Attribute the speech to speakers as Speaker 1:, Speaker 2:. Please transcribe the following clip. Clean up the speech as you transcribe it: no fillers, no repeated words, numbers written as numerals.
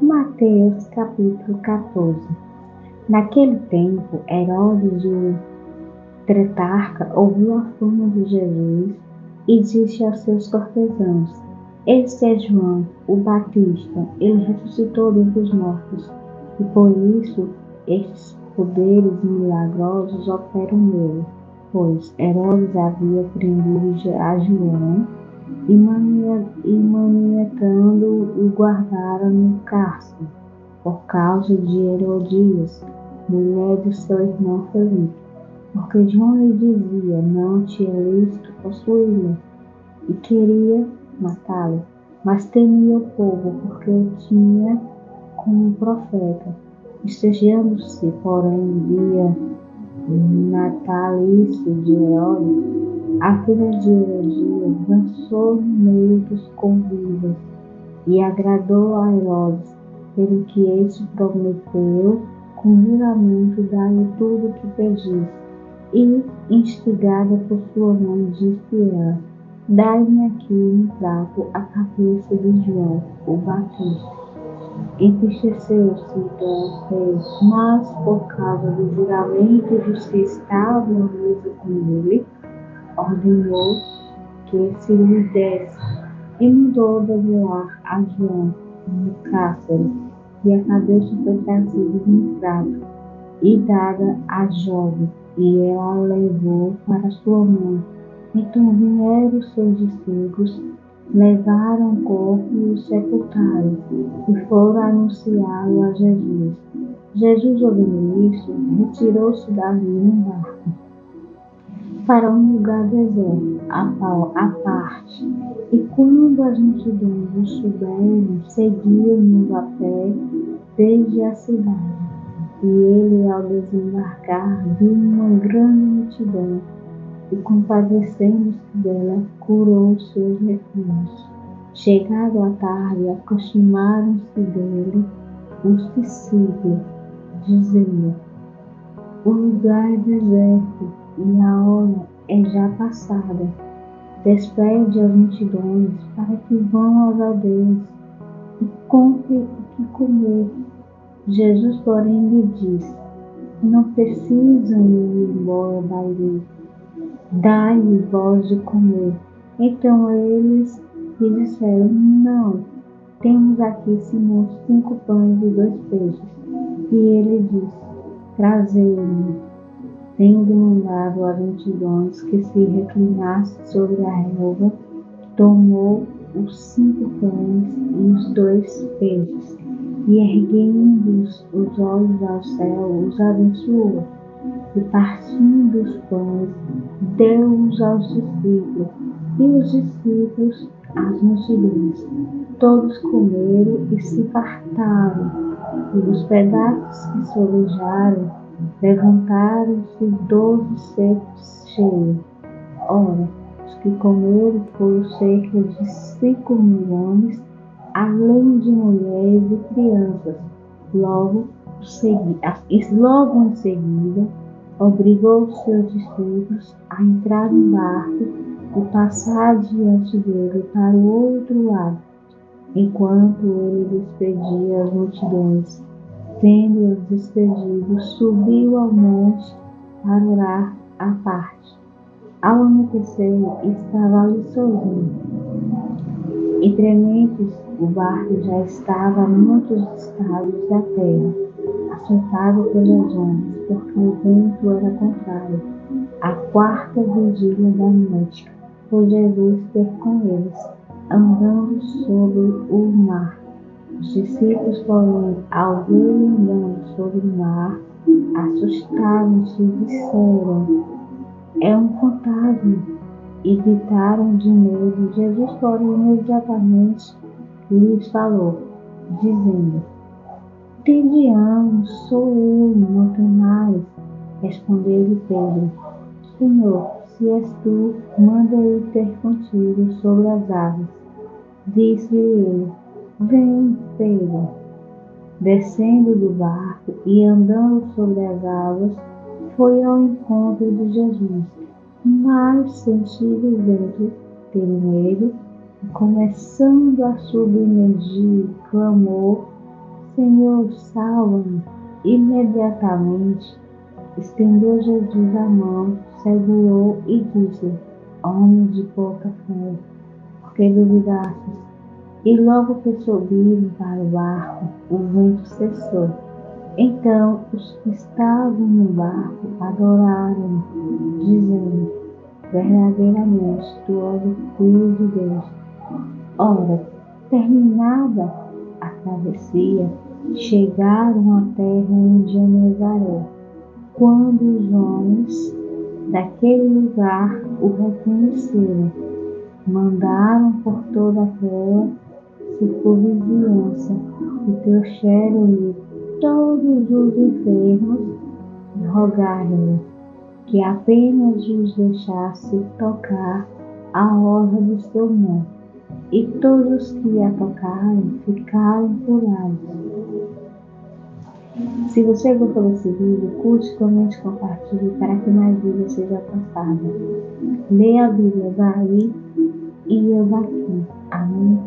Speaker 1: Mateus capítulo 14. Naquele tempo, Herodes, o tetrarca, ouviu a fama de Jesus e disse aos seus cortesãos: Este é João, o Batista. Ele ressuscitou dentre os mortos, e por isso estes poderes milagrosos operam nele. Pois Herodes havia prendido a João e maniatando o guardara no cárcere, por causa de Herodias, mulher de seu irmão Felipe, porque João lhe dizia: não tinha lícito possuí-la, e queria matá-lo, mas temia o povo, porque o tinha como profeta. Estejando-se, porém, dia natalício de Herodes, a filha de Herodias dançou no meio dos convívas e agradou a Herodes, pelo que este prometeu com juramento dar-lhe tudo o que pedisse. E, instigada por sua mãe, disse ela: Dai-me aqui no prato a cabeça de João, o Batista. Entristeceu-se então o rei, mas por causa do juramento dos que estavam à mesa com ele, ordenou que se lhe desse, e mandou degolar a João no cárcere, e a cabeça foi trazida num prato e dada a Jobe, e ela a levou para sua mãe. Então vieram seus discípulos, levaram o corpo e o sepultaram, e foram anunciá-lo a Jesus. Jesus, ouvindo isso, retirou-se dali num barco para um lugar deserto, à parte. E quando as multidões o souberam, seguiam-no a pé desde a cidade. E ele, ao desembarcar, viu uma grande multidão, e compadecendo-se dela, curou os seus enfermos. Chegado à tarde, aproximaram-se dele os discípulos, dizendo: O lugar é deserto, e a hora é já passada. Despede as multidões para que vão às aldeias e comprem o que comer. Jesus, porém, lhe disse: Não precisam ir embora daí. Dai-lhe vós de comer. Então eles lhe disseram: Não, temos aqui senão 5 pães e 2 peixes. E ele disse: Trazei-me. Tendo mandado as multidões que se reclinassem sobre a relva, tomou os 5 pães e os 2 peixes, e erguendo os olhos ao céu, os abençoou, e partindo os pães, deu-os aos discípulos, e os discípulos às multidões. Todos comeram e se fartaram, e dos pedaços que sobejaram, levantaram-se 12 cestos cheios. Ora, os que comeram foram cerca de 5.000 homens, além de mulheres e crianças. Logo em seguida, obrigou os seus discípulos a entrar no barco e passar diante dele para o outro lado, enquanto ele despedia as multidões. Tendo-os despedido, subiu ao monte para orar à parte. Ao anoitecer, estava ali sozinho. E trementes, o barco já estava a muitos estados da terra, açoitado pelas ondas, porque o vento era contrário. A 4ª vigília da noite, foi Jesus ter com eles, andando sobre o mar. Os discípulos, porém, ao verem andando sobre o mar, assustaram-se e disseram: É um fantasma! E gritaram de medo. Jesus, porém, imediatamente lhes falou, dizendo: Tende ânimo, sou eu, não temais. Respondeu-lhe Pedro: Senhor, se és tu, manda eu ter contigo sobre as águas. Disse-lhe ele: Vem, Pedro. Descendo do barco e andando sobre as águas, foi ao encontro de Jesus. Mas, sentindo o vento, teve medo, e começando a submergir, clamou Senhor, salva-me. Imediatamente estendeu Jesus a mão, segurou e disse: Homem de pouca fé, por que duvidastes? E logo que subiram para o barco, o vento cessou. Então os que estavam no barco adoraram, dizendo: verdadeiramente tu és o Filho de Deus. Ora, terminada a travessia, chegaram à terra em Genezaré. Quando os homens daquele lugar o reconheceram, mandaram por toda aquela circunvizinhança e trouxeram-lhe todos os enfermos e rogaram-lhe que apenas os deixasse tocar a orla de seu manto. E todos que a tocaram ficaram curados. Se você gostou desse vídeo, curte, comente, compartilhe para que mais vidas sejam alcançadas. Leia a Bíblia daí e eu daqui. Amém?